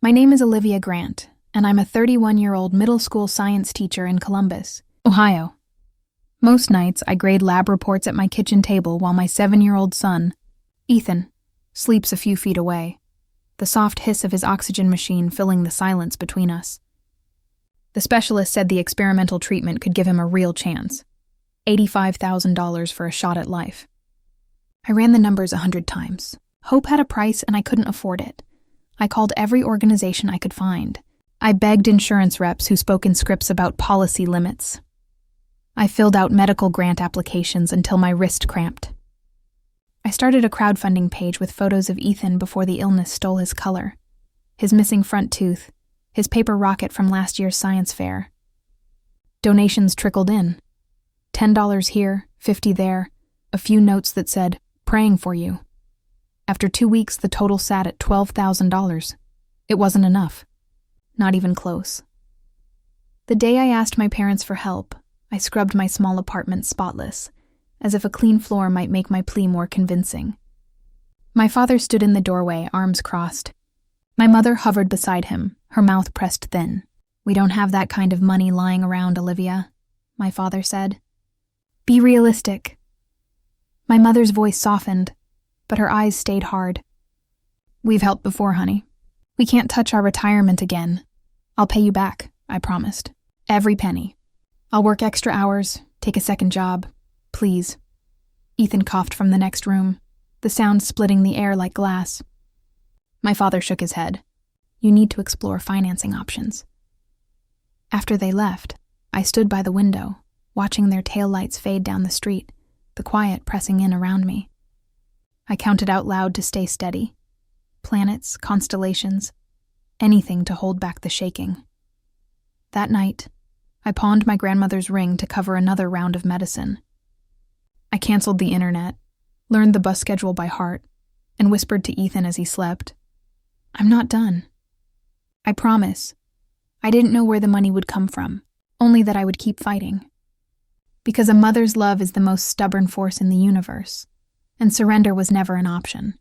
My name is Olivia Grant, and I'm a 31-year-old middle school science teacher in Columbus, Ohio. Most nights, I grade lab reports at my kitchen table while my 7-year-old son, Ethan, sleeps a few feet away, the soft hiss of his oxygen machine filling the silence between us. The specialist said the experimental treatment could give him a real chance. $85,000 for a shot at life. I ran the numbers 100 times. Hope had a price and I couldn't afford it. I called every organization I could find. I begged insurance reps who spoke in scripts about policy limits. I filled out medical grant applications until my wrist cramped. I started a crowdfunding page with photos of Ethan before the illness stole his color, his missing front tooth, his paper rocket from last year's science fair. Donations trickled in. $10 here, $50 there, a few notes that said, "Praying for you." After 2 weeks, the total sat at $12,000. It wasn't enough. Not even close. The day I asked my parents for help, I scrubbed my small apartment spotless, as if a clean floor might make my plea more convincing. My father stood in the doorway, arms crossed. My mother hovered beside him, her mouth pressed thin. "We don't have that kind of money lying around, Olivia," my father said. "Be realistic." My mother's voice softened, but her eyes stayed hard. "We've helped before, honey. We can't touch our retirement again. I'll pay you back," I promised. "Every penny. I'll work extra hours, take a second job. Please." Ethan coughed from the next room, the sound splitting the air like glass. My father shook his head. "You need to explore financing options." After they left, I stood by the window, watching their taillights fade down the street, the quiet pressing in around me. I counted out loud to stay steady. Planets, constellations, anything to hold back the shaking. That night, I pawned my grandmother's ring to cover another round of medicine. I canceled the internet, learned the bus schedule by heart, and whispered to Ethan as he slept, "I'm not done. I promise." I didn't know where the money would come from, only that I would keep fighting. Because a mother's love is the most stubborn force in the universe, and surrender was never an option.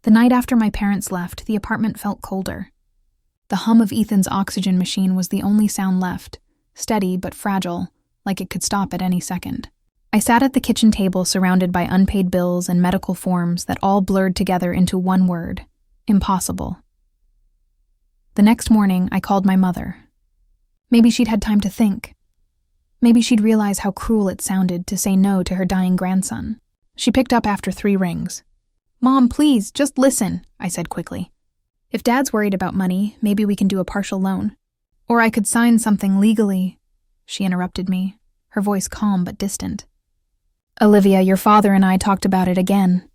The night after my parents left, the apartment felt colder. The hum of Ethan's oxygen machine was the only sound left, steady but fragile, like it could stop at any second. I sat at the kitchen table surrounded by unpaid bills and medical forms that all blurred together into one word: impossible. The next morning, I called my mother. Maybe she'd had time to think. Maybe she'd realize how cruel it sounded to say no to her dying grandson. She picked up after 3 rings. "Mom, please, just listen," I said quickly. "If Dad's worried about money, maybe we can do a partial loan. Or I could sign something legally." She interrupted me, her voice calm but distant. "Olivia, your father and I talked about it again.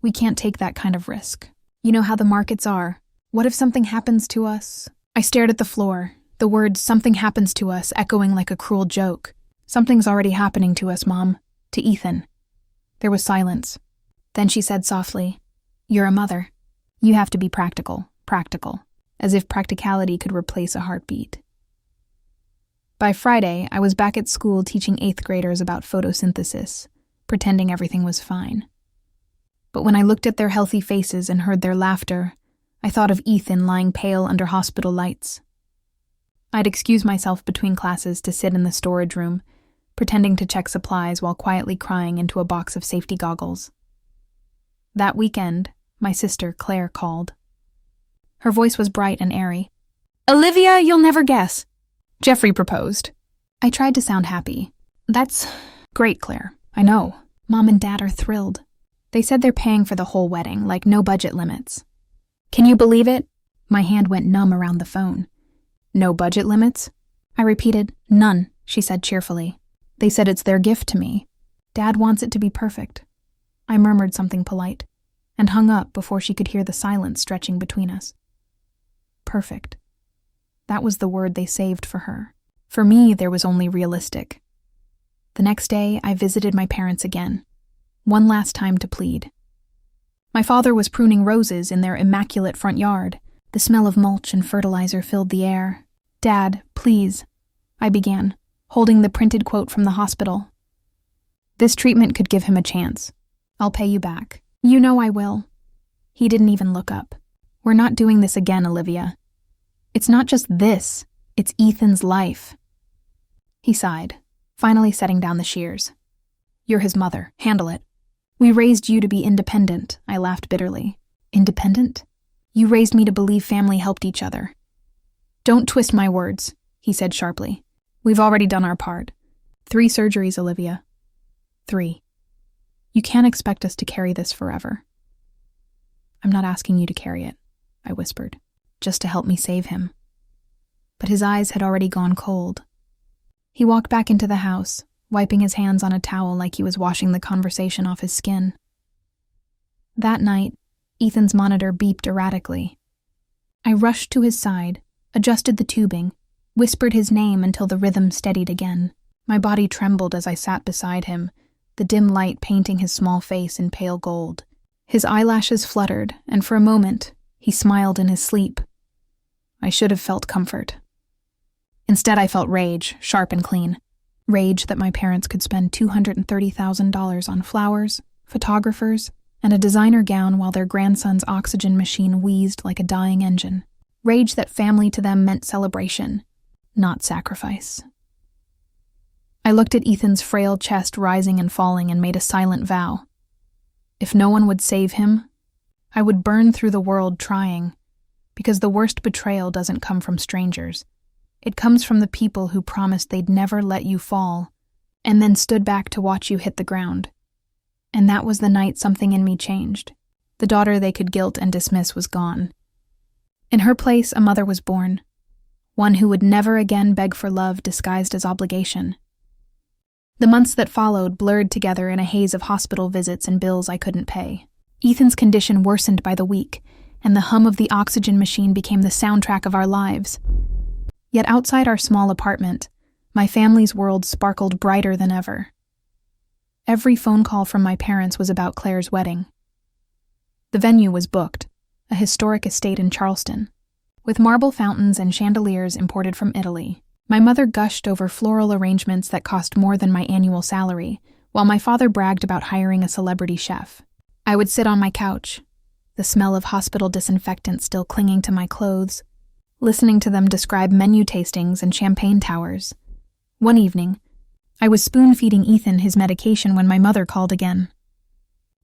We can't take that kind of risk. You know how the markets are. What if something happens to us?" I stared at the floor, the words "something happens to us" echoing like a cruel joke. "Something's already happening to us, Mom. To Ethan." There was silence. Then she said softly, "You're a mother. You have to be practical, as if practicality could replace a heartbeat." By Friday, I was back at school teaching 8th graders about photosynthesis, pretending everything was fine. But when I looked at their healthy faces and heard their laughter, I thought of Ethan lying pale under hospital lights. I'd excuse myself between classes to sit in the storage room, pretending to check supplies while quietly crying into a box of safety goggles. That weekend, my sister, Claire, called. Her voice was bright and airy. "Olivia, you'll never guess. Jeffrey proposed." I tried to sound happy. "That's great, Claire. I know. Mom and Dad are thrilled. They said they're paying for the whole wedding, like no budget limits." "Can you believe it?" My hand went numb around the phone. "No budget limits?" I repeated. "None," she said cheerfully. "They said it's their gift to me. Dad wants it to be perfect." I murmured something polite, and hung up before she could hear the silence stretching between us. Perfect. That was the word they saved for her. For me, there was only realistic. The next day, I visited my parents again, one last time to plead. My father was pruning roses in their immaculate front yard. The smell of mulch and fertilizer filled the air. "Dad, please," I began, holding the printed quote from the hospital. "This treatment could give him a chance. I'll pay you back." "You know I will." He didn't even look up. We're not doing this again, Olivia. It's not just this, it's Ethan's life. He sighed, finally setting down the shears. You're his mother. Handle it. We raised you to be independent, I laughed bitterly. Independent? You raised me to believe family helped each other. Don't twist my words, he said sharply. We've already done our part. 3 surgeries, Olivia. 3. You can't expect us to carry this forever. I'm not asking you to carry it, I whispered, just to help me save him. But his eyes had already gone cold. He walked back into the house, wiping his hands on a towel like he was washing the conversation off his skin. That night, Ethan's monitor beeped erratically. I rushed to his side, adjusted the tubing, whispered his name until the rhythm steadied again. My body trembled as I sat beside him, the dim light painting his small face in pale gold. His eyelashes fluttered, and for a moment, he smiled in his sleep. I should have felt comfort. Instead, I felt rage, sharp and clean. Rage that my parents could spend $230,000 on flowers, photographers, and a designer gown while their grandson's oxygen machine wheezed like a dying engine. Rage that family to them meant celebration, not sacrifice. I looked at Ethan's frail chest rising and falling and made a silent vow. If no one would save him, I would burn through the world trying, because the worst betrayal doesn't come from strangers. It comes from the people who promised they'd never let you fall, and then stood back to watch you hit the ground. And that was the night something in me changed. The daughter they could guilt and dismiss was gone. In her place, a mother was born, one who would never again beg for love disguised as obligation. The months that followed blurred together in a haze of hospital visits and bills I couldn't pay. Ethan's condition worsened by the week, and the hum of the oxygen machine became the soundtrack of our lives. Yet outside our small apartment, my family's world sparkled brighter than ever. Every phone call from my parents was about Claire's wedding. The venue was booked, a historic estate in Charleston, with marble fountains and chandeliers imported from Italy. My mother gushed over floral arrangements that cost more than my annual salary, while my father bragged about hiring a celebrity chef. I would sit on my couch, the smell of hospital disinfectant still clinging to my clothes, listening to them describe menu tastings and champagne towers. One evening, I was spoon-feeding Ethan his medication when my mother called again.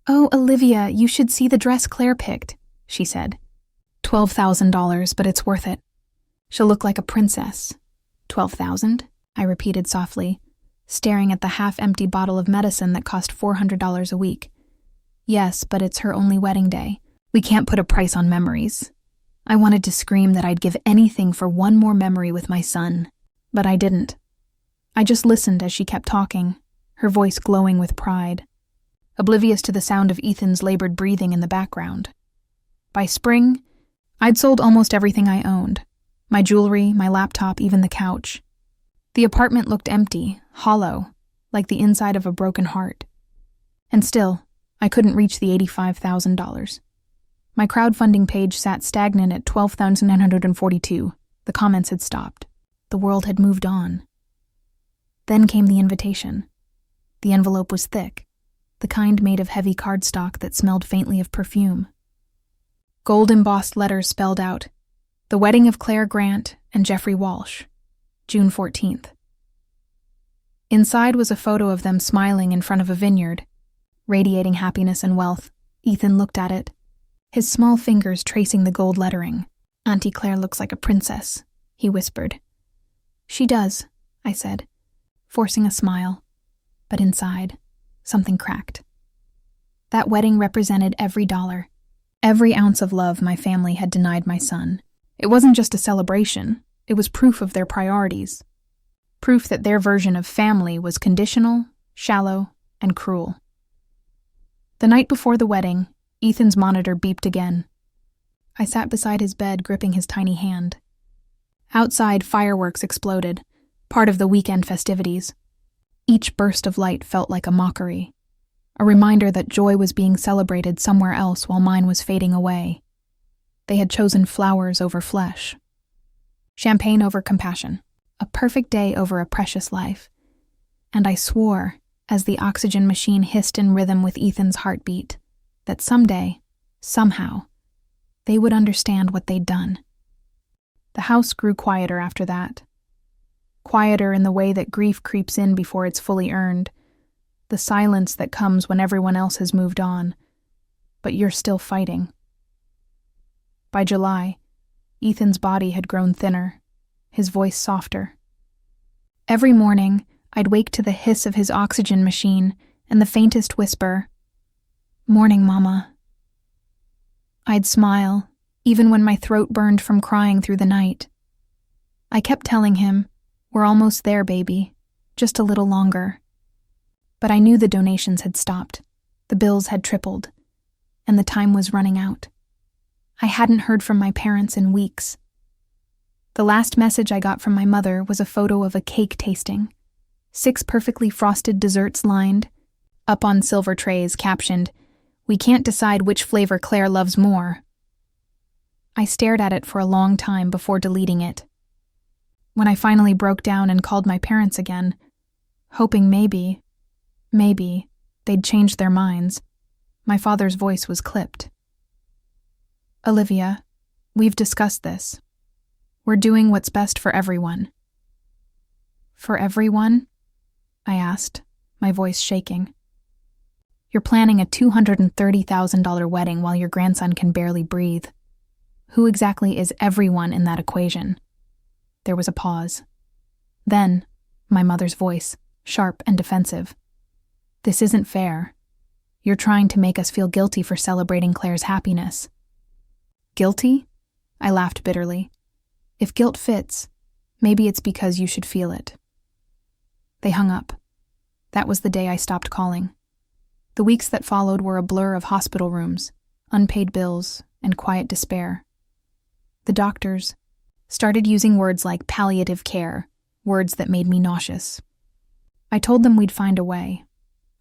"Oh, Olivia, you should see the dress Claire picked," she said. $12,000, but it's worth it. She'll look like a princess. 12,000? I repeated softly, staring at the half-empty bottle of medicine that cost $400 a week. Yes, but it's her only wedding day. We can't put a price on memories. I wanted to scream that I'd give anything for one more memory with my son, but I didn't. I just listened as she kept talking, her voice glowing with pride, oblivious to the sound of Ethan's labored breathing in the background. By spring, I'd sold almost everything I owned. My jewelry, my laptop, even the couch. The apartment looked empty, hollow, like the inside of a broken heart. And still, I couldn't reach the $85,000. My crowdfunding page sat stagnant at $12,942. The comments had stopped. The world had moved on. Then came the invitation. The envelope was thick, the kind made of heavy cardstock that smelled faintly of perfume. Gold-embossed letters spelled out, "The wedding of Claire Grant and Jeffrey Walsh, June 14th. Inside was a photo of them smiling in front of a vineyard, radiating happiness and wealth. Ethan looked at it, his small fingers tracing the gold lettering. "Auntie Claire looks like a princess," he whispered. "She does," I said, forcing a smile. But inside, something cracked. That wedding represented every dollar, every ounce of love my family had denied my son. It wasn't just a celebration, it was proof of their priorities. Proof that their version of family was conditional, shallow, and cruel. The night before the wedding, Ethan's monitor beeped again. I sat beside his bed, gripping his tiny hand. Outside, fireworks exploded, part of the weekend festivities. Each burst of light felt like a mockery, a reminder that joy was being celebrated somewhere else while mine was fading away. They had chosen flowers over flesh. Champagne over compassion. A perfect day over a precious life. And I swore, as the oxygen machine hissed in rhythm with Ethan's heartbeat, that someday, somehow, they would understand what they'd done. The house grew quieter after that. Quieter in the way that grief creeps in before it's fully earned, the silence that comes when everyone else has moved on, but you're still fighting. By July, Ethan's body had grown thinner, his voice softer. Every morning, I'd wake to the hiss of his oxygen machine and the faintest whisper, "Morning, Mama." I'd smile, even when my throat burned from crying through the night. I kept telling him, "We're almost there, baby, just a little longer." But I knew the donations had stopped, the bills had tripled, and the time was running out. I hadn't heard from my parents in weeks. The last message I got from my mother was a photo of a cake tasting, 6 perfectly frosted desserts lined, up on silver trays captioned, "We can't decide which flavor Claire loves more." I stared at it for a long time before deleting it. When I finally broke down and called my parents again, hoping maybe, they'd change their minds, my father's voice was clipped. "Olivia, we've discussed this. We're doing what's best for everyone." "For everyone?" I asked, my voice shaking. "You're planning a $230,000 wedding while your grandson can barely breathe. Who exactly is everyone in that equation?" There was a pause. Then, my mother's voice, sharp and defensive. "This isn't fair. You're trying to make us feel guilty for celebrating Claire's happiness." "Guilty?" I laughed bitterly. "If guilt fits, maybe it's because you should feel it." They hung up. That was the day I stopped calling. The weeks that followed were a blur of hospital rooms, unpaid bills, and quiet despair. The doctors started using words like palliative care, words that made me nauseous. I told them we'd find a way.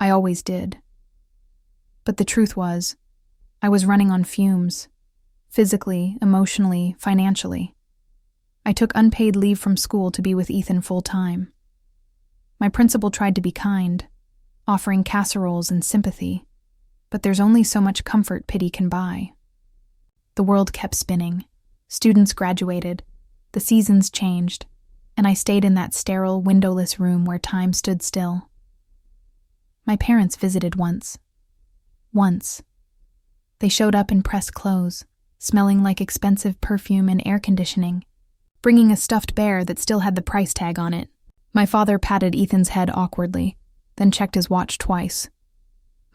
I always did. But the truth was, I was running on fumes, physically, emotionally, financially. I took unpaid leave from school to be with Ethan full-time. My principal tried to be kind, offering casseroles and sympathy, but there's only so much comfort pity can buy. The world kept spinning. Students graduated, the seasons changed, and I stayed in that sterile, windowless room where time stood still. My parents visited once. They showed up in pressed clothes, smelling like expensive perfume and air conditioning, bringing a stuffed bear that still had the price tag on it. My father patted Ethan's head awkwardly, then checked his watch twice.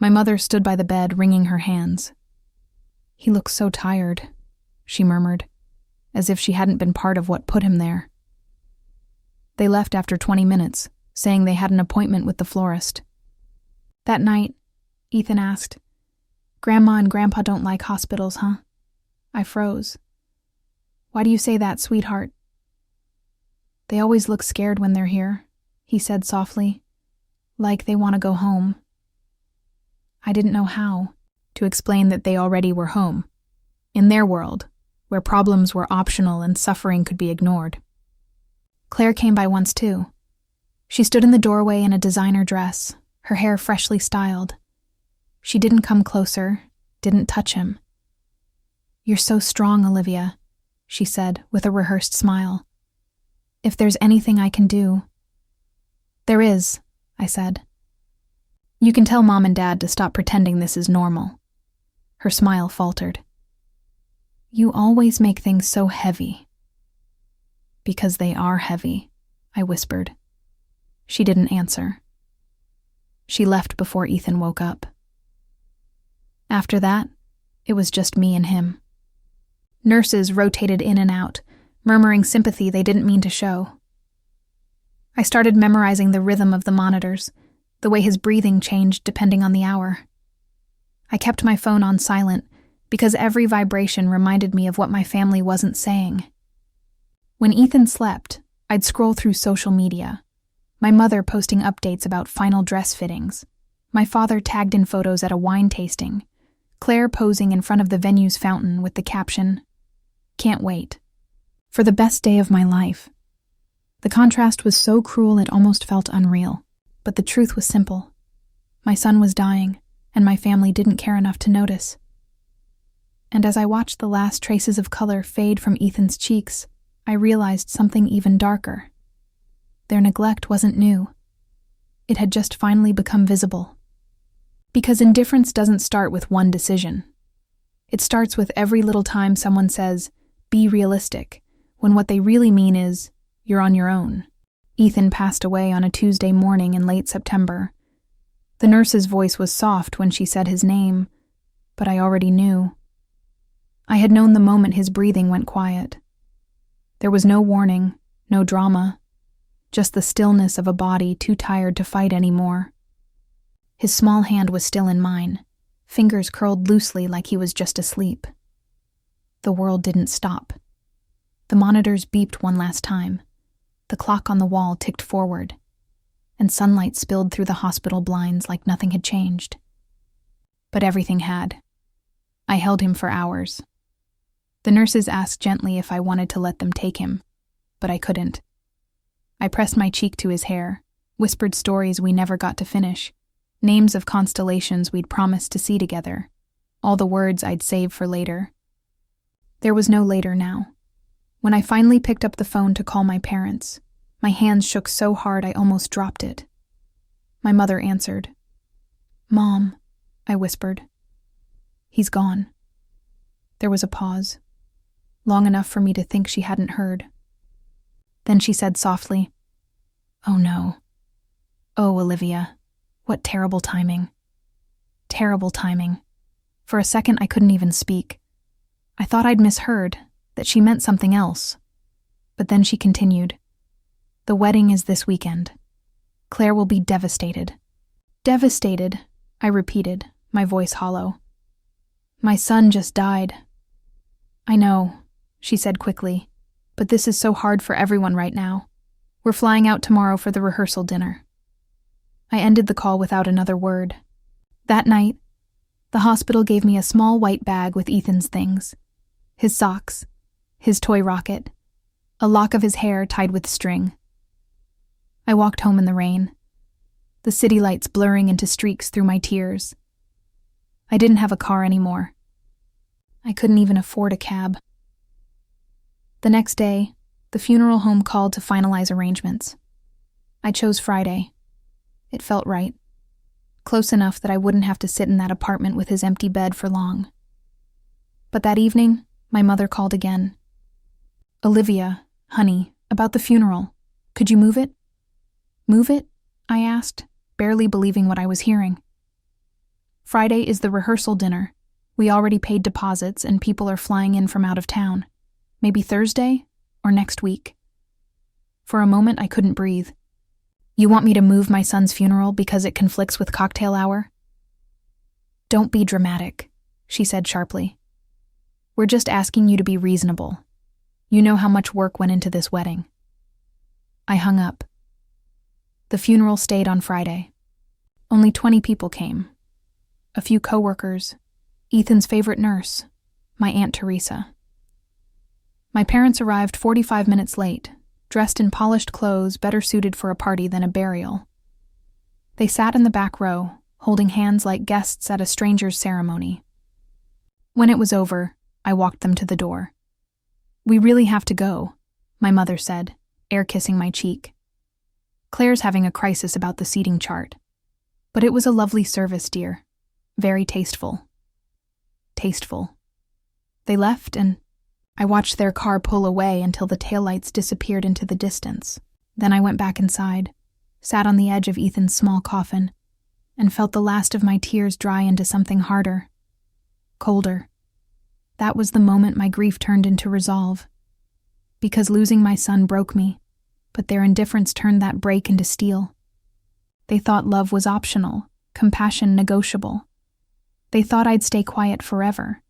My mother stood by the bed, wringing her hands. "He looks so tired," she murmured, as if she hadn't been part of what put him there. They left after 20 minutes, saying they had an appointment with the florist. That night, Ethan asked, "Grandma and Grandpa don't like hospitals, huh?" I froze. "Why do you say that, sweetheart?" "They always look scared when they're here," he said softly, "like they want to go home." I didn't know how to explain that they already were home, in their world, where problems were optional and suffering could be ignored. Claire came by once too. She stood in the doorway in a designer dress, her hair freshly styled. She didn't come closer, didn't touch him. "You're so strong, Olivia," she said with a rehearsed smile. "If there's anything I can do—" "There is," I said. "You can tell Mom and Dad to stop pretending this is normal." Her smile faltered. "You always make things so heavy." "Because they are heavy," I whispered. She didn't answer. She left before Ethan woke up. After that, it was just me and him. Nurses rotated in and out, murmuring sympathy they didn't mean to show. I started memorizing the rhythm of the monitors, the way his breathing changed depending on the hour. I kept my phone on silent because every vibration reminded me of what my family wasn't saying. When Ethan slept, I'd scroll through social media, my mother posting updates about final dress fittings, my father tagged in photos at a wine tasting, Claire posing in front of the venue's fountain with the caption, "Can't wait. For the best day of my life." The contrast was so cruel it almost felt unreal, but the truth was simple. My son was dying, and my family didn't care enough to notice. And as I watched the last traces of color fade from Ethan's cheeks, I realized something even darker. Their neglect wasn't new. It had just finally become visible. Because indifference doesn't start with one decision. It starts with every little time someone says, "Be realistic," when what they really mean is, "You're on your own." Ethan passed away on a Tuesday morning in late September. The nurse's voice was soft when she said his name, but I already knew. I had known the moment his breathing went quiet. There was no warning, no drama, just the stillness of a body too tired to fight anymore. His small hand was still in mine, fingers curled loosely like he was just asleep. The world didn't stop. The monitors beeped one last time. The clock on the wall ticked forward, and sunlight spilled through the hospital blinds like nothing had changed. But everything had. I held him for hours. The nurses asked gently if I wanted to let them take him, but I couldn't. I pressed my cheek to his hair, whispered stories we never got to finish, names of constellations we'd promised to see together, all the words I'd save for later. There was no later now. When I finally picked up the phone to call my parents, my hands shook so hard I almost dropped it. My mother answered. "Mom," I whispered. "He's gone." There was a pause, long enough for me to think she hadn't heard. Then she said softly, "Oh no. Oh, Olivia, what terrible timing." Terrible timing. For a second I couldn't even speak. I thought I'd misheard, that she meant something else. But then she continued, "The wedding is this weekend. Claire will be devastated." "Devastated," I repeated, my voice hollow. "My son just died." "I know," she said quickly, "but this is so hard for everyone right now. We're flying out tomorrow for the rehearsal dinner." I ended the call without another word. That night, the hospital gave me a small white bag with Ethan's things. His socks, his toy rocket, a lock of his hair tied with string. I walked home in the rain, the city lights blurring into streaks through my tears. I didn't have a car anymore. I couldn't even afford a cab. The next day, the funeral home called to finalize arrangements. I chose Friday. It felt right. Close enough that I wouldn't have to sit in that apartment with his empty bed for long. But that evening, my mother called again. "Olivia, honey, about the funeral. Could you move it?" "Move it?" I asked, barely believing what I was hearing. "Friday is the rehearsal dinner. We already paid deposits and people are flying in from out of town. Maybe Thursday or next week." For a moment, I couldn't breathe. "You want me to move my son's funeral because it conflicts with cocktail hour?" "Don't be dramatic," she said sharply. "We're just asking you to be reasonable. You know how much work went into this wedding." I hung up. The funeral stayed on Friday. Only 20 people came. A few coworkers, Ethan's favorite nurse, my Aunt Teresa. My parents arrived 45 minutes late, dressed in polished clothes better suited for a party than a burial. They sat in the back row, holding hands like guests at a stranger's ceremony. When it was over, I walked them to the door. "We really have to go," my mother said, air kissing my cheek. "Claire's having a crisis about the seating chart. But it was a lovely service, dear. Very tasteful." Tasteful. They left, and I watched their car pull away until the taillights disappeared into the distance. Then I went back inside, sat on the edge of Ethan's small coffin, and felt the last of my tears dry into something harder, colder. That was the moment my grief turned into resolve. Because losing my son broke me, but their indifference turned that break into steel. They thought love was optional, compassion negotiable. They thought I'd stay quiet forever.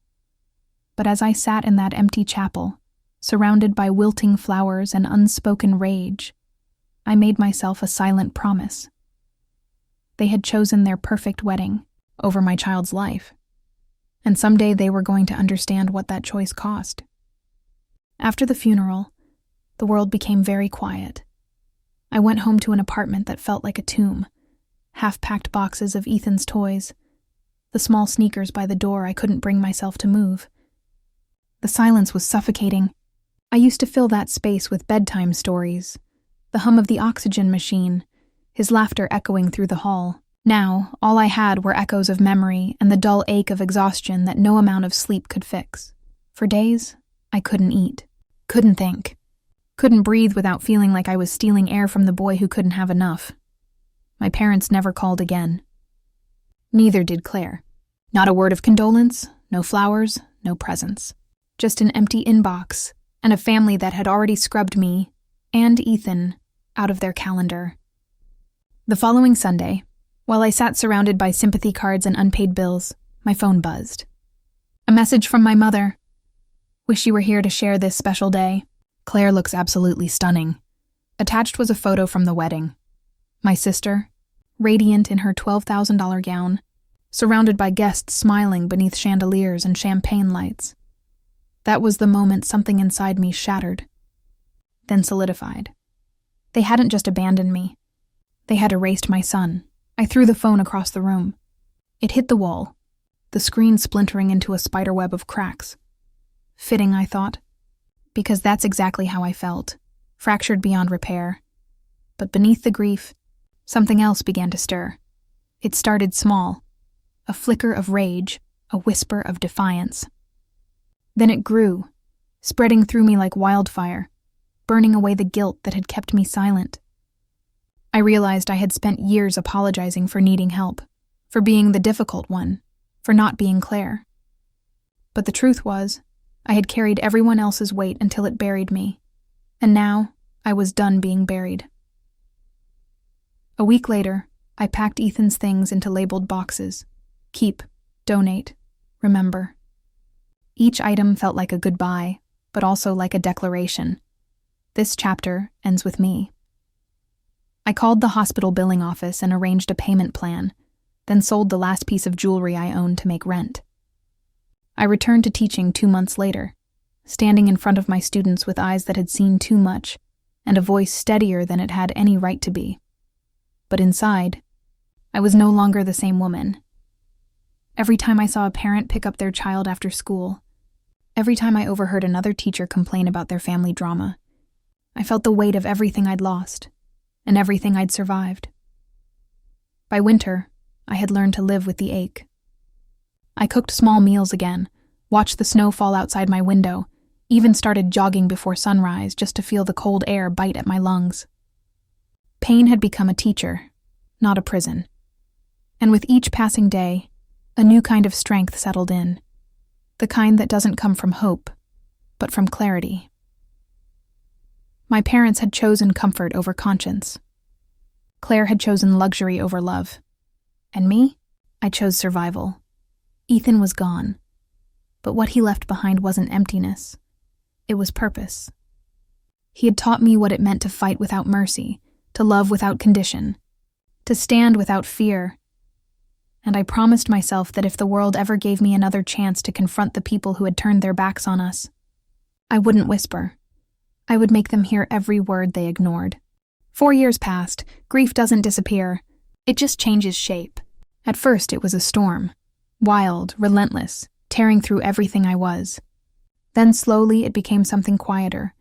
But as I sat in that empty chapel, surrounded by wilting flowers and unspoken rage, I made myself a silent promise. They had chosen their perfect wedding over my child's life, and someday they were going to understand what that choice cost. After the funeral, the world became very quiet. I went home to an apartment that felt like a tomb, half-packed boxes of Ethan's toys, the small sneakers by the door I couldn't bring myself to move, The silence was suffocating. I used to fill that space with bedtime stories, the hum of the oxygen machine, his laughter echoing through the hall. Now, all I had were echoes of memory and the dull ache of exhaustion that no amount of sleep could fix. For days, I couldn't eat, couldn't think, couldn't breathe without feeling like I was stealing air from the boy who couldn't have enough. My parents never called again. Neither did Claire. Not a word of condolence, no flowers, no presents. Just an empty inbox and a family that had already scrubbed me and Ethan out of their calendar. The following Sunday, while I sat surrounded by sympathy cards and unpaid bills, my phone buzzed. A message from my mother. Wish you were here to share this special day. Claire looks absolutely stunning. Attached was a photo from the wedding. My sister, radiant in her $12,000 gown, surrounded by guests smiling beneath chandeliers and champagne lights. That was the moment something inside me shattered, then solidified. They hadn't just abandoned me. They had erased my son. I threw the phone across the room. It hit the wall, the screen splintering into a spiderweb of cracks. Fitting, I thought, because that's exactly how I felt, fractured beyond repair. But beneath the grief, something else began to stir. It started small, a flicker of rage, a whisper of defiance. Then it grew, spreading through me like wildfire, burning away the guilt that had kept me silent. I realized I had spent years apologizing for needing help, for being the difficult one, for not being Claire. But the truth was, I had carried everyone else's weight until it buried me, and now I was done being buried. A week later, I packed Ethan's things into labeled boxes. Keep, donate, remember. Each item felt like a goodbye, but also like a declaration. This chapter ends with me. I called the hospital billing office and arranged a payment plan, then sold the last piece of jewelry I owned to make rent. I returned to teaching 2 months later, standing in front of my students with eyes that had seen too much and a voice steadier than it had any right to be. But inside, I was no longer the same woman. Every time I saw a parent pick up their child after school, every time I overheard another teacher complain about their family drama, I felt the weight of everything I'd lost and everything I'd survived. By winter, I had learned to live with the ache. I cooked small meals again, watched the snow fall outside my window, even started jogging before sunrise just to feel the cold air bite at my lungs. Pain had become a teacher, not a prison. And with each passing day, a new kind of strength settled in. The kind that doesn't come from hope, but from clarity. My parents had chosen comfort over conscience. Claire had chosen luxury over love. And me? I chose survival. Ethan was gone. But what he left behind wasn't emptiness. It was purpose. He had taught me what it meant to fight without mercy, to love without condition, to stand without fear. And I promised myself that if the world ever gave me another chance to confront the people who had turned their backs on us, I wouldn't whisper. I would make them hear every word they ignored. 4 years passed. Grief doesn't disappear. It just changes shape. At first, it was a storm. Wild, relentless, tearing through everything I was. Then slowly it became something quieter,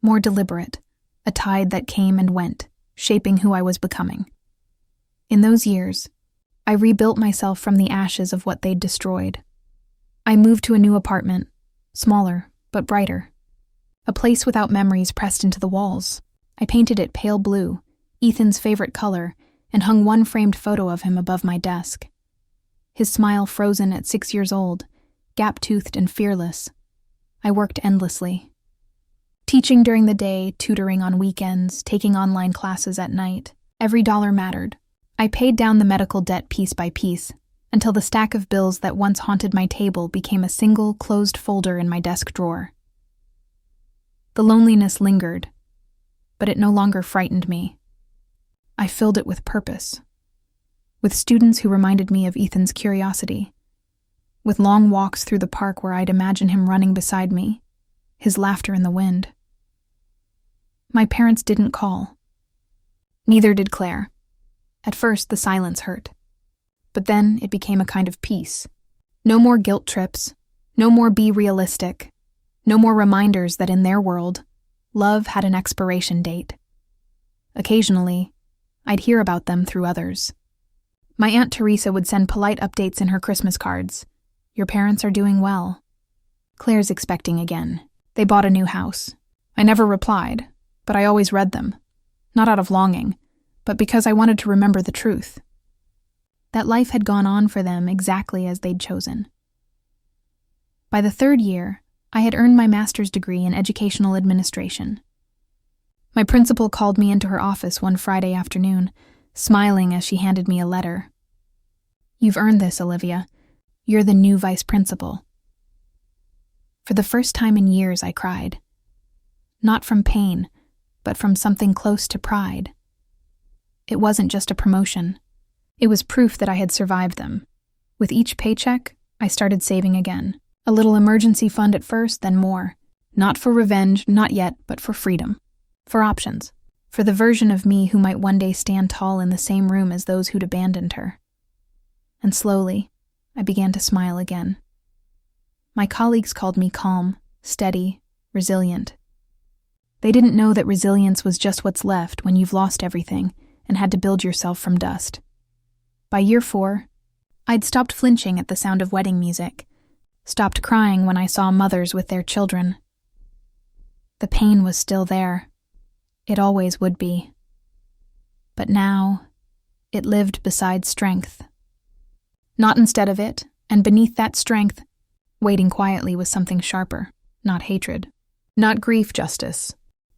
more deliberate, a tide that came and went, shaping who I was becoming. In those years, I rebuilt myself from the ashes of what they'd destroyed. I moved to a new apartment, smaller but brighter. A place without memories pressed into the walls. I painted it pale blue, Ethan's favorite color, and hung one framed photo of him above my desk. His smile frozen at 6 years old, gap-toothed and fearless. I worked endlessly. Teaching during the day, tutoring on weekends, taking online classes at night. Every dollar mattered. I paid down the medical debt piece by piece, until the stack of bills that once haunted my table became a single, closed folder in my desk drawer. The loneliness lingered, but it no longer frightened me. I filled it with purpose, with students who reminded me of Ethan's curiosity, with long walks through the park where I'd imagine him running beside me, his laughter in the wind. My parents didn't call. Neither did Claire. At first, the silence hurt. But then it became a kind of peace. No more guilt trips. No more be realistic. No more reminders that in their world, love had an expiration date. Occasionally, I'd hear about them through others. My Aunt Teresa would send polite updates in her Christmas cards. Your parents are doing well. Claire's expecting again. They bought a new house. I never replied, but I always read them. Not out of longing, but because I wanted to remember the truth. That life had gone on for them exactly as they'd chosen. By the 3rd year, I had earned my master's degree in educational administration. My principal called me into her office one Friday afternoon, smiling as she handed me a letter. You've earned this, Olivia. You're the new vice principal. For the first time in years, I cried. Not from pain, but from something close to pride. It wasn't just a promotion. It was proof that I had survived them. With each paycheck, I started saving again. A little emergency fund at first, then more. Not for revenge, not yet, but for freedom. For options. For the version of me who might one day stand tall in the same room as those who'd abandoned her. And slowly, I began to smile again. My colleagues called me calm, steady, resilient. They didn't know that resilience was just what's left when you've lost everything and had to build yourself from dust. By year 4, I'd stopped flinching at the sound of wedding music, stopped crying when I saw mothers with their children. The pain was still there. It always would be. But now, it lived beside strength. Not instead of it, and beneath that strength, waiting quietly was something sharper, not hatred, not grief justice.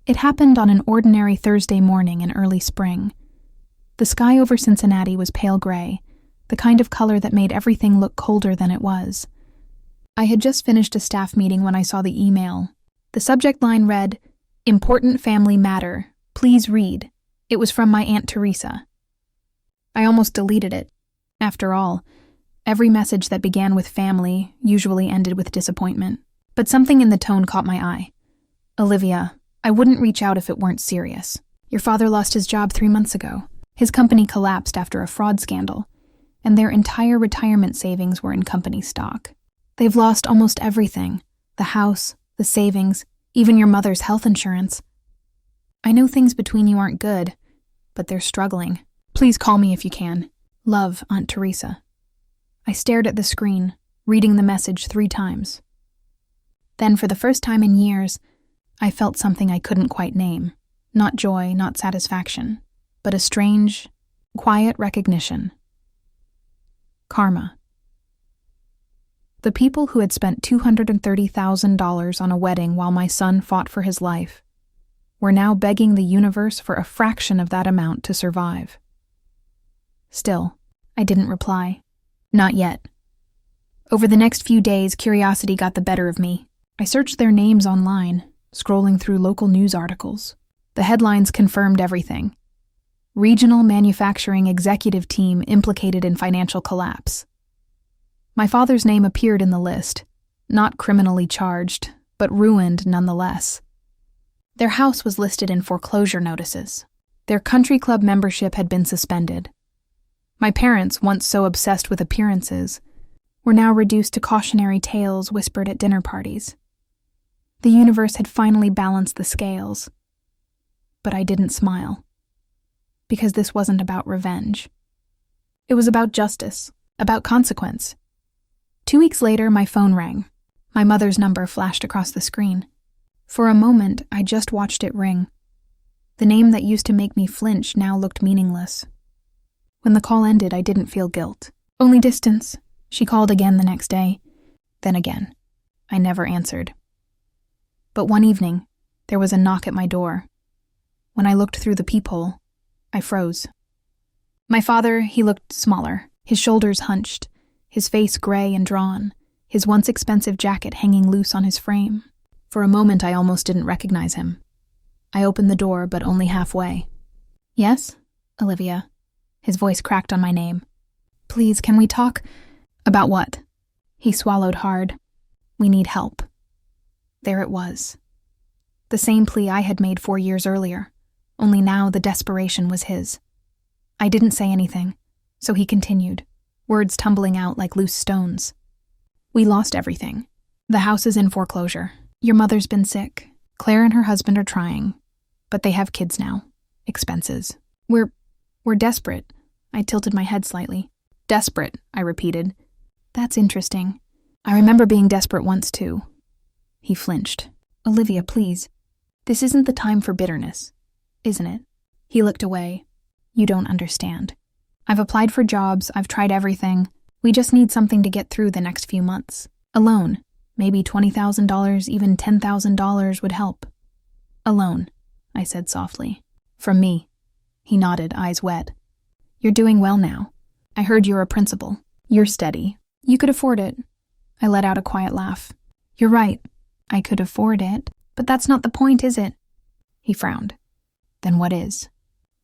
It happened on an ordinary Thursday morning in early spring. The sky over Cincinnati was pale gray, the kind of color that made everything look colder than it was. I had just finished a staff meeting when I saw the email. The subject line read, "Important family matter. Please read." It was from my Aunt Teresa. I almost deleted it. After all, every message that began with family usually ended with disappointment. But something in the tone caught my eye. Olivia, I wouldn't reach out if it weren't serious. Your father lost his job 3 months ago. His company collapsed after a fraud scandal, and their entire retirement savings were in company stock. They've lost almost everything. The house, the savings, even your mother's health insurance. I know things between you aren't good, but they're struggling. Please call me if you can. Love, Aunt Teresa. I stared at the screen, reading the message 3 times. Then, for the first time in years, I felt something I couldn't quite name. Not joy, not satisfaction, but a strange, quiet recognition. Karma. The people who had spent $230,000 on a wedding while my son fought for his life were now begging the universe for a fraction of that amount to survive. Still, I didn't reply. Not yet. Over the next few days, curiosity got the better of me. I searched their names online, scrolling through local news articles. The headlines confirmed everything. Regional manufacturing executive team implicated in financial collapse. My father's name appeared in the list, not criminally charged, but ruined nonetheless. Their house was listed in foreclosure notices. Their country club membership had been suspended. My parents, once so obsessed with appearances, were now reduced to cautionary tales whispered at dinner parties. The universe had finally balanced the scales. But I didn't smile. Because this wasn't about revenge. It was about justice, about consequence. 2 weeks later, my phone rang. My mother's number flashed across the screen. For a moment, I just watched it ring. The name that used to make me flinch now looked meaningless. When the call ended, I didn't feel guilt. Only distance. She called again the next day. Then again. I never answered. But one evening, there was a knock at my door. When I looked through the peephole, I froze. My father, he looked smaller, his shoulders hunched, his face gray and drawn, his once expensive jacket hanging loose on his frame. For a moment, I almost didn't recognize him. I opened the door, but only halfway. Yes, Olivia. His voice cracked on my name. Please, can we talk? About what? He swallowed hard. We need help. There it was. The same plea I had made 4 years earlier, only now the desperation was his. I didn't say anything, so he continued, words tumbling out like loose stones. We lost everything. The house is in foreclosure. Your mother's been sick. Claire and her husband are trying, but they have kids now. Expenses. We're desperate. I tilted my head slightly. Desperate, I repeated. That's interesting. I remember being desperate once too. He flinched. Olivia, please. This isn't the time for bitterness, isn't it? He looked away. You don't understand. I've applied for jobs, I've tried everything. We just need something to get through the next few months. A loan. Maybe $20,000, even $10,000 would help. A loan, I said softly. From me. He nodded, eyes wet. You're doing well now. I heard you're a principal. You're steady. You could afford it. I let out a quiet laugh. You're right. I could afford it. But that's not the point, is it? He frowned. Then what is?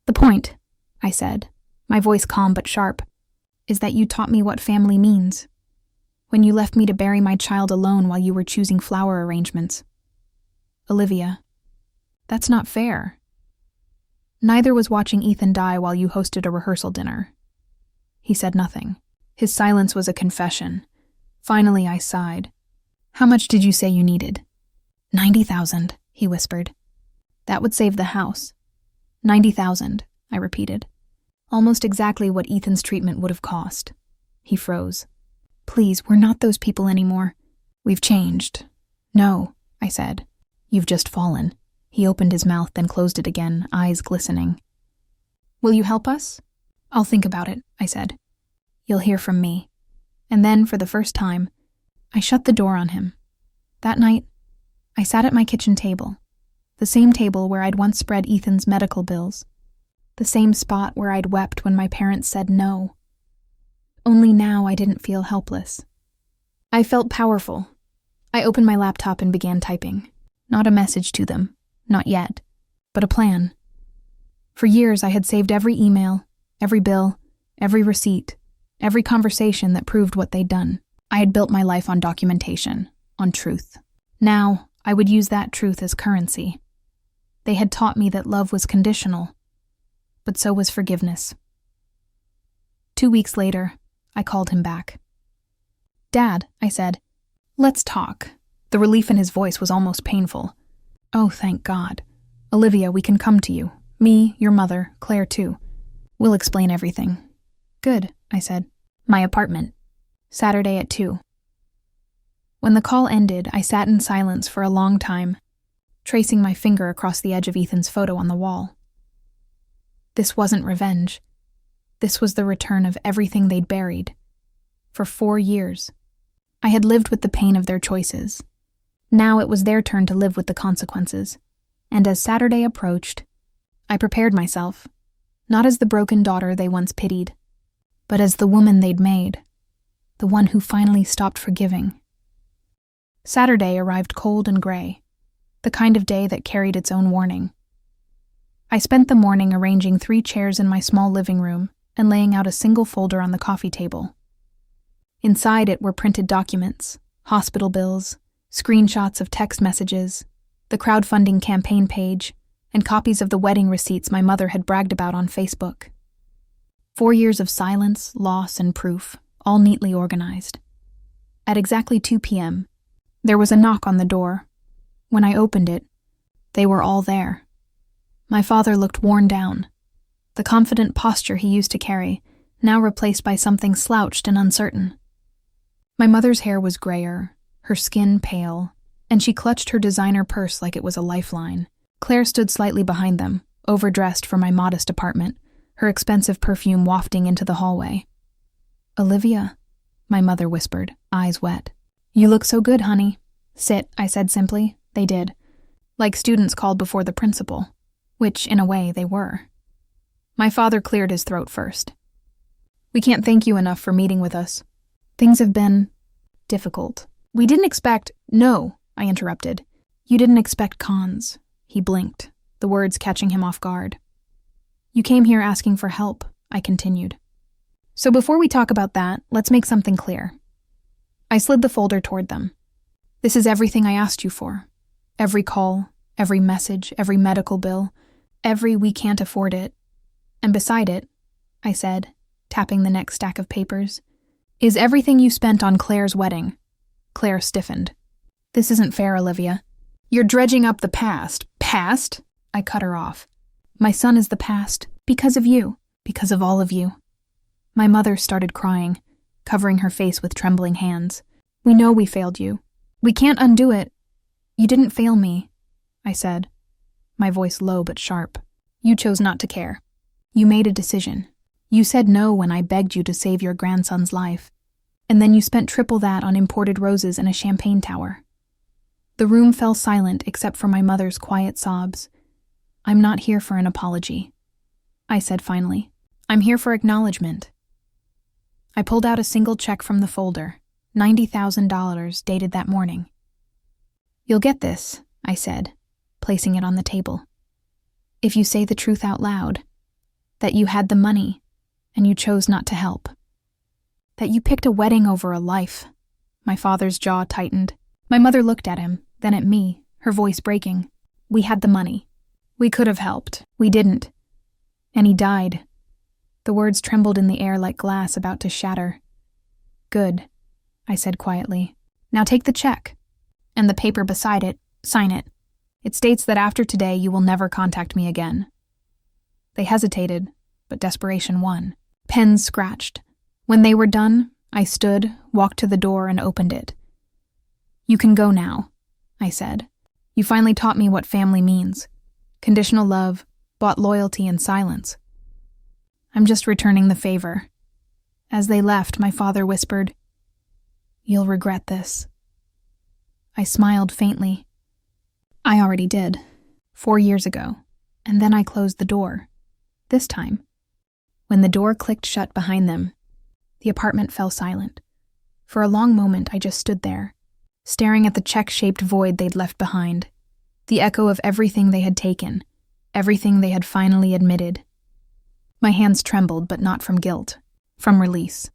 The point, I said, my voice calm but sharp, is that you taught me what family means. When you left me to bury my child alone while you were choosing flower arrangements. Olivia, that's not fair. Neither was watching Ethan die while you hosted a rehearsal dinner. He said nothing. His silence was a confession. Finally, I sighed. How much did you say you needed? 90,000, he whispered. That would save the house. 90,000, I repeated. Almost exactly what Ethan's treatment would have cost. He froze. Please, we're not those people anymore. We've changed. No, I said. You've just fallen. He opened his mouth, then closed it again, eyes glistening. Will you help us? I'll think about it, I said. You'll hear from me. And then, for the first time, I shut the door on him. That night, I sat at my kitchen table, the same table where I'd once spread Ethan's medical bills, the same spot where I'd wept when my parents said no. Only now I didn't feel helpless. I felt powerful. I opened my laptop and began typing. Not a message to them, not yet, but a plan. For years I had saved every email, every bill, every receipt, every conversation that proved what they'd done. I had built my life on documentation, on truth. Now, I would use that truth as currency. They had taught me that love was conditional, but so was forgiveness. 2 weeks later, I called him back. Dad, I said, let's talk. The relief in his voice was almost painful. Oh, thank God. Olivia, we can come to you. Me, your mother, Claire too. We'll explain everything. Good, I said. My apartment. Saturday at 2. When the call ended, I sat in silence for a long time, tracing my finger across the edge of Ethan's photo on the wall. This wasn't revenge. This was the return of everything they'd buried. For 4 years, I had lived with the pain of their choices. Now it was their turn to live with the consequences. And as Saturday approached, I prepared myself, not as the broken daughter they once pitied, but as the woman they'd made, the one who finally stopped forgiving. Saturday arrived cold and gray, the kind of day that carried its own warning. I spent the morning arranging 3 chairs in my small living room and laying out a single folder on the coffee table. Inside it were printed documents, hospital bills, screenshots of text messages, the crowdfunding campaign page, and copies of the wedding receipts my mother had bragged about on Facebook. 4 years of silence, loss, and proof, all neatly organized. At exactly 2 p.m., there was a knock on the door. When I opened it, they were all there. My father looked worn down, the confident posture he used to carry, now replaced by something slouched and uncertain. My mother's hair was grayer, her skin pale, and she clutched her designer purse like it was a lifeline. Claire stood slightly behind them, overdressed for my modest apartment, her expensive perfume wafting into the hallway. Olivia, my mother whispered, eyes wet. You look so good, honey. Sit, I said simply. They did. Like students called before the principal, which, in a way, they were. My father cleared his throat first. We can't thank you enough for meeting with us. Things have been difficult. We didn't expect— No, I interrupted. You didn't expect cons. He blinked, the words catching him off guard. You came here asking for help, I continued. So before we talk about that, let's make something clear. I slid the folder toward them. This is everything I asked you for. Every call, every message, every medical bill, every we can't afford it. And beside it, I said, tapping the next stack of papers, is everything you spent on Claire's wedding. Claire stiffened. This isn't fair, Olivia. You're dredging up the past. Past? I cut her off. My son is the past, because of you, because of all of you. My mother started crying, covering her face with trembling hands. We know we failed you. We can't undo it. You didn't fail me, I said, my voice low but sharp. You chose not to care. You made a decision. You said no when I begged you to save your grandson's life. And then you spent triple that on imported roses and a champagne tower. The room fell silent except for my mother's quiet sobs. I'm not here for an apology, I said finally. I'm here for acknowledgement. I pulled out a single check from the folder, $90,000 dated that morning. You'll get this, I said, placing it on the table. If you say the truth out loud, that you had the money and you chose not to help. That you picked a wedding over a life. My father's jaw tightened. My mother looked at him, then at me, her voice breaking. We had the money. We could have helped. We didn't. And he died. The words trembled in the air like glass about to shatter. Good, I said quietly. Now take the check. And the paper beside it, sign it. It states that after today you will never contact me again. They hesitated, but desperation won. Pens scratched. When they were done, I stood, walked to the door, and opened it. You can go now, I said. You finally taught me what family means. Conditional love, bought loyalty and silence. I'm just returning the favor. As they left, my father whispered, You'll regret this. I smiled faintly. I already did, 4 years ago, and then I closed the door. This time, when the door clicked shut behind them, the apartment fell silent. For a long moment, I just stood there, staring at the check-shaped void they'd left behind, the echo of everything they had taken, everything they had finally admitted. My hands trembled, but not from guilt, from release.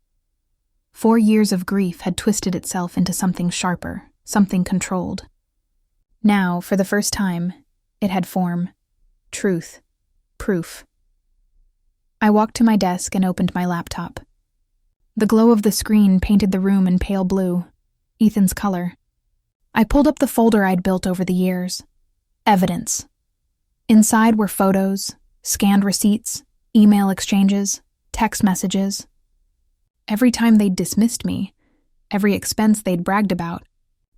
4 years of grief had twisted itself into something sharper, something controlled. Now, for the first time, it had form, truth, proof. I walked to my desk and opened my laptop. The glow of the screen painted the room in pale blue, Ethan's color. I pulled up the folder I'd built over the years. Evidence. Inside were photos, scanned receipts, email exchanges, text messages. Every time they'd dismissed me, every expense they'd bragged about,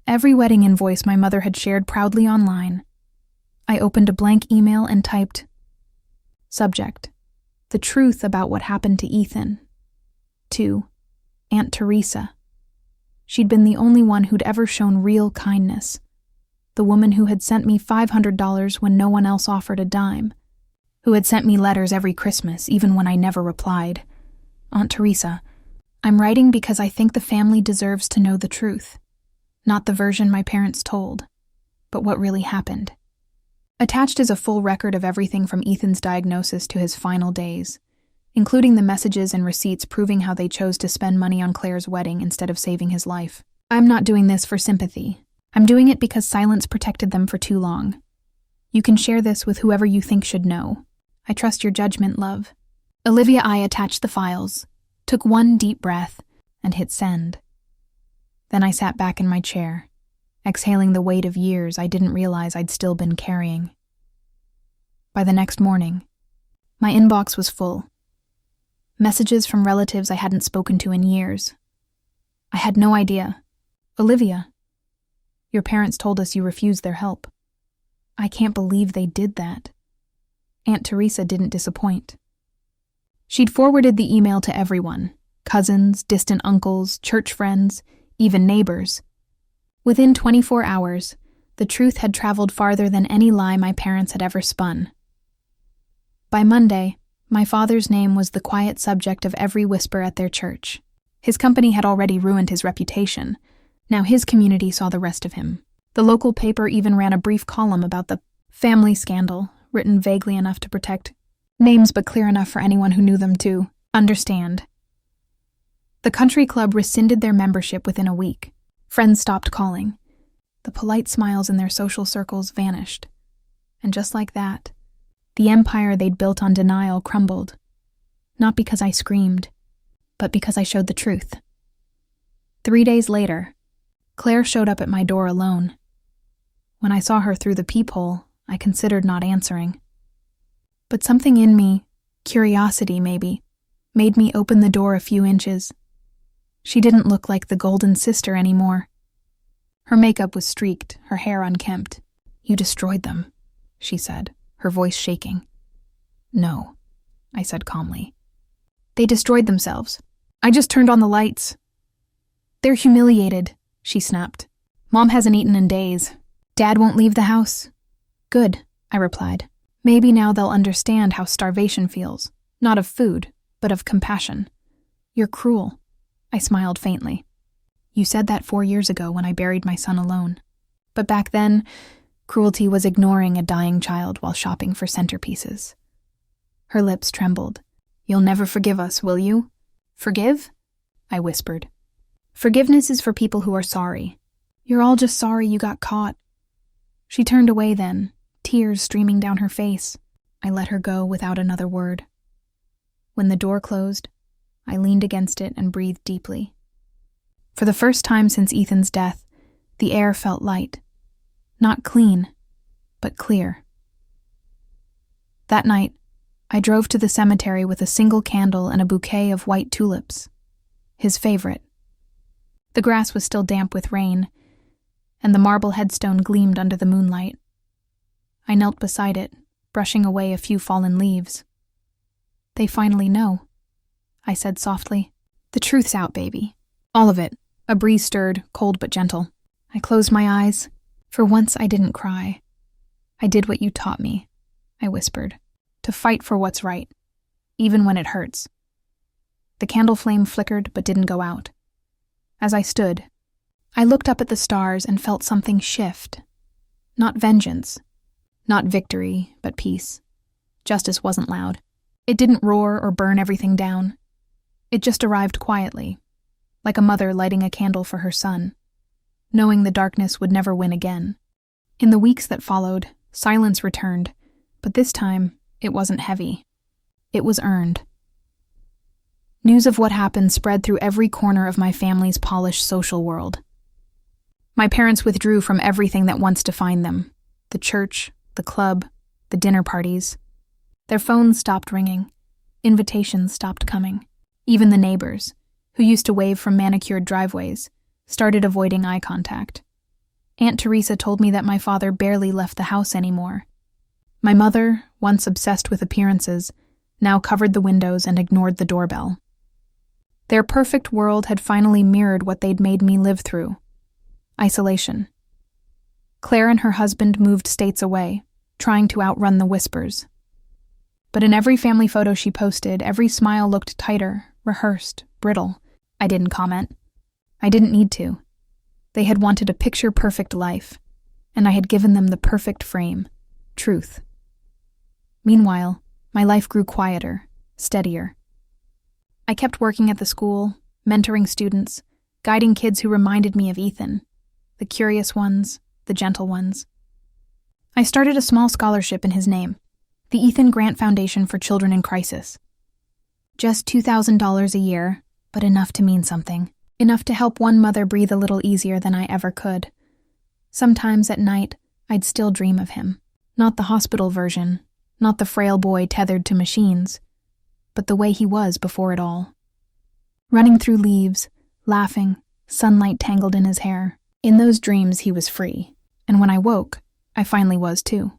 every wedding invoice my mother had shared proudly online. I opened a blank email and typed, Subject: the truth about what happened to Ethan. To Aunt Teresa. She'd been the only one who'd ever shown real kindness. The woman who had sent me $500 when no one else offered a dime. Who had sent me letters every Christmas, even when I never replied. Aunt Teresa, I'm writing because I think the family deserves to know the truth. Not the version my parents told, but what really happened. Attached is a full record of everything from Ethan's diagnosis to his final days, including the messages and receipts proving how they chose to spend money on Claire's wedding instead of saving his life. I'm not doing this for sympathy. I'm doing it because silence protected them for too long. You can share this with whoever you think should know. I trust your judgment, love. Olivia I attached the files, took one deep breath, and hit send. Then I sat back in my chair, exhaling the weight of years I didn't realize I'd still been carrying. By the next morning, my inbox was full. Messages from relatives I hadn't spoken to in years. I had no idea. Olivia, your parents told us you refused their help. I can't believe they did that. Aunt Teresa didn't disappoint. She'd forwarded the email to everyone, cousins, distant uncles, church friends, even neighbors. Within 24 hours, the truth had traveled farther than any lie my parents had ever spun. By Monday, my father's name was the quiet subject of every whisper at their church. His company had already ruined his reputation. Now his community saw the rest of him. The local paper even ran a brief column about the family scandal, written vaguely enough to protect names but clear enough for anyone who knew them to understand. The country club rescinded their membership within a week. Friends stopped calling. The polite smiles in their social circles vanished. And just like that, the empire they'd built on denial crumbled. Not because I screamed, but because I showed the truth. 3 days later, Claire showed up at my door alone. When I saw her through the peephole, I considered not answering. But something in me, curiosity maybe, made me open the door a few inches. She didn't look like the golden sister anymore. Her makeup was streaked, her hair unkempt. "You destroyed them," she said, her voice shaking. "No," I said calmly. "They destroyed themselves. I just turned on the lights." "They're humiliated," she snapped. "Mom hasn't eaten in days. Dad won't leave the house." "Good," I replied. "Maybe now they'll understand how starvation feels, not of food, but of compassion." "You're cruel," I smiled faintly. "You said that 4 years ago when I buried my son alone. But back then, cruelty was ignoring a dying child while shopping for centerpieces." Her lips trembled. "You'll never forgive us, will you?" "Forgive?" I whispered. "Forgiveness is for people who are sorry. You're all just sorry you got caught." She turned away then, tears streaming down her face. I let her go without another word. When the door closed, I leaned against it and breathed deeply. For the first time since Ethan's death, the air felt light. Not clean, but clear. That night, I drove to the cemetery with a single candle and a bouquet of white tulips, his favorite. The grass was still damp with rain, and the marble headstone gleamed under the moonlight. I knelt beside it, brushing away a few fallen leaves. "They finally know," I said softly. "The truth's out, baby. All of it." A breeze stirred, cold but gentle. I closed my eyes. For once I didn't cry. "I did what you taught me," I whispered. "To fight for what's right, even when it hurts." The candle flame flickered but didn't go out. As I stood, I looked up at the stars and felt something shift. Not vengeance. Not victory, but peace. Justice wasn't loud. It didn't roar or burn everything down. It just arrived quietly, like a mother lighting a candle for her son, knowing the darkness would never win again. In the weeks that followed, silence returned, but this time, it wasn't heavy. It was earned. News of what happened spread through every corner of my family's polished social world. My parents withdrew from everything that once defined them: the church, the club, the dinner parties. Their phones stopped ringing. Invitations stopped coming. Even the neighbors, who used to wave from manicured driveways, started avoiding eye contact. Aunt Teresa told me that my father barely left the house anymore. My mother, once obsessed with appearances, now covered the windows and ignored the doorbell. Their perfect world had finally mirrored what they'd made me live through: isolation. Claire and her husband moved states away, trying to outrun the whispers. But in every family photo she posted, every smile looked tighter, rehearsed, brittle. I didn't comment. I didn't need to. They had wanted a picture-perfect life, and I had given them the perfect frame: truth. Meanwhile, my life grew quieter, steadier. I kept working at the school, mentoring students, guiding kids who reminded me of Ethan, the curious ones, the gentle ones. I started a small scholarship in his name, the Ethan Grant Foundation for Children in Crisis. Just $2,000 a year, but enough to mean something. Enough to help one mother breathe a little easier than I ever could. Sometimes at night, I'd still dream of him. Not the hospital version, not the frail boy tethered to machines, but the way he was before it all. Running through leaves, laughing, sunlight tangled in his hair. In those dreams he was free, and when I woke, I finally was too.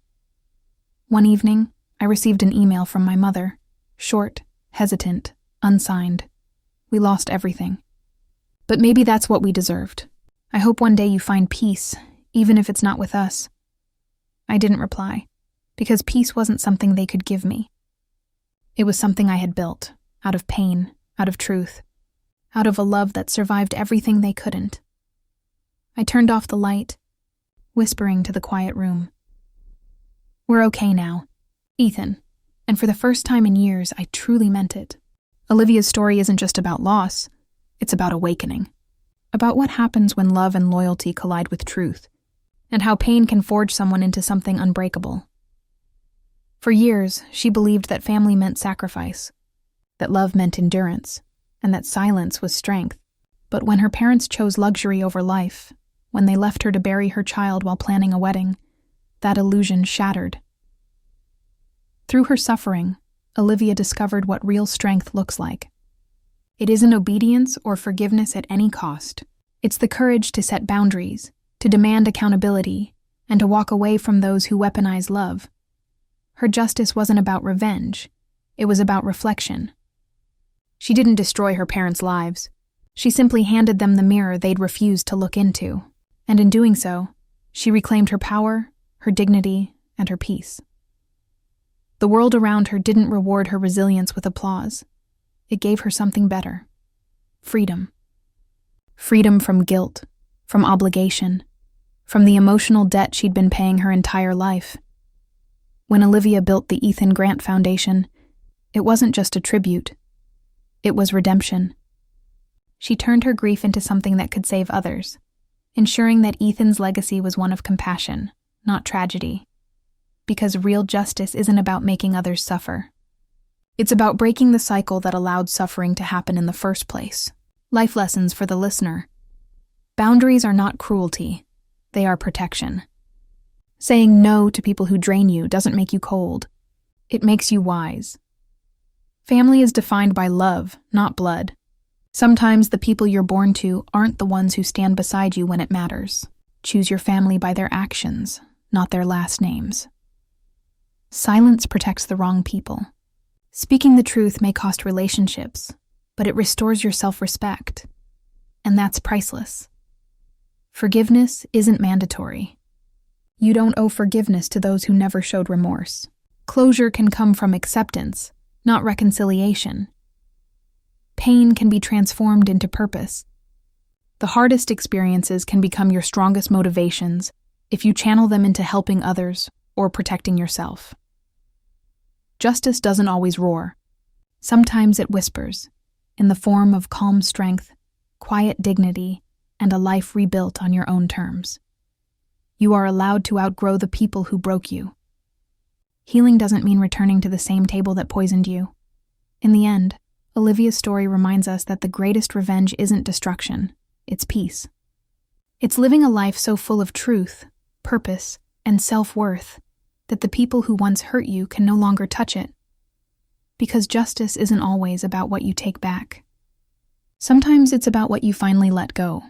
One evening, I received an email from my mother. Short, hesitant, unsigned. We lost everything. But maybe that's what we deserved. I hope one day you find peace, even if it's not with us. I didn't reply, because peace wasn't something they could give me. It was something I had built, out of pain, out of truth, out of a love that survived everything they couldn't. I turned off the light, whispering to the quiet room. We're okay now, Ethan, and for the first time in years, I truly meant it. Olivia's story isn't just about loss, it's about awakening. About what happens when love and loyalty collide with truth, and how pain can forge someone into something unbreakable. For years, she believed that family meant sacrifice, that love meant endurance, and that silence was strength. But when her parents chose luxury over life, when they left her to bury her child while planning a wedding, that illusion shattered. Through her suffering, Olivia discovered what real strength looks like. It isn't obedience or forgiveness at any cost. It's the courage to set boundaries, to demand accountability, and to walk away from those who weaponize love. Her justice wasn't about revenge. It was about reflection. She didn't destroy her parents' lives. She simply handed them the mirror they'd refused to look into. And in doing so, she reclaimed her power, her dignity, and her peace. The world around her didn't reward her resilience with applause. It gave her something better. Freedom. Freedom from guilt, from obligation, from the emotional debt she'd been paying her entire life. When Olivia built the Ethan Grant Foundation, it wasn't just a tribute. It was redemption. She turned her grief into something that could save others, ensuring that Ethan's legacy was one of compassion, not tragedy. Because real justice isn't about making others suffer. It's about breaking the cycle that allowed suffering to happen in the first place. Life lessons for the listener. Boundaries are not cruelty. They are protection. Saying no to people who drain you doesn't make you cold. It makes you wise. Family is defined by love, not blood. Sometimes the people you're born to aren't the ones who stand beside you when it matters. Choose your family by their actions, not their last names. Silence protects the wrong people. Speaking the truth may cost relationships, but it restores your self-respect. And that's priceless. Forgiveness isn't mandatory. You don't owe forgiveness to those who never showed remorse. Closure can come from acceptance, not reconciliation. Pain can be transformed into purpose. The hardest experiences can become your strongest motivations if you channel them into helping others or protecting yourself. Justice doesn't always roar. Sometimes it whispers, in the form of calm strength, quiet dignity, and a life rebuilt on your own terms. You are allowed to outgrow the people who broke you. Healing doesn't mean returning to the same table that poisoned you. In the end, Olivia's story reminds us that the greatest revenge isn't destruction, it's peace. It's living a life so full of truth, purpose, and self-worth that the people who once hurt you can no longer touch it. Because justice isn't always about what you take back. Sometimes it's about what you finally let go.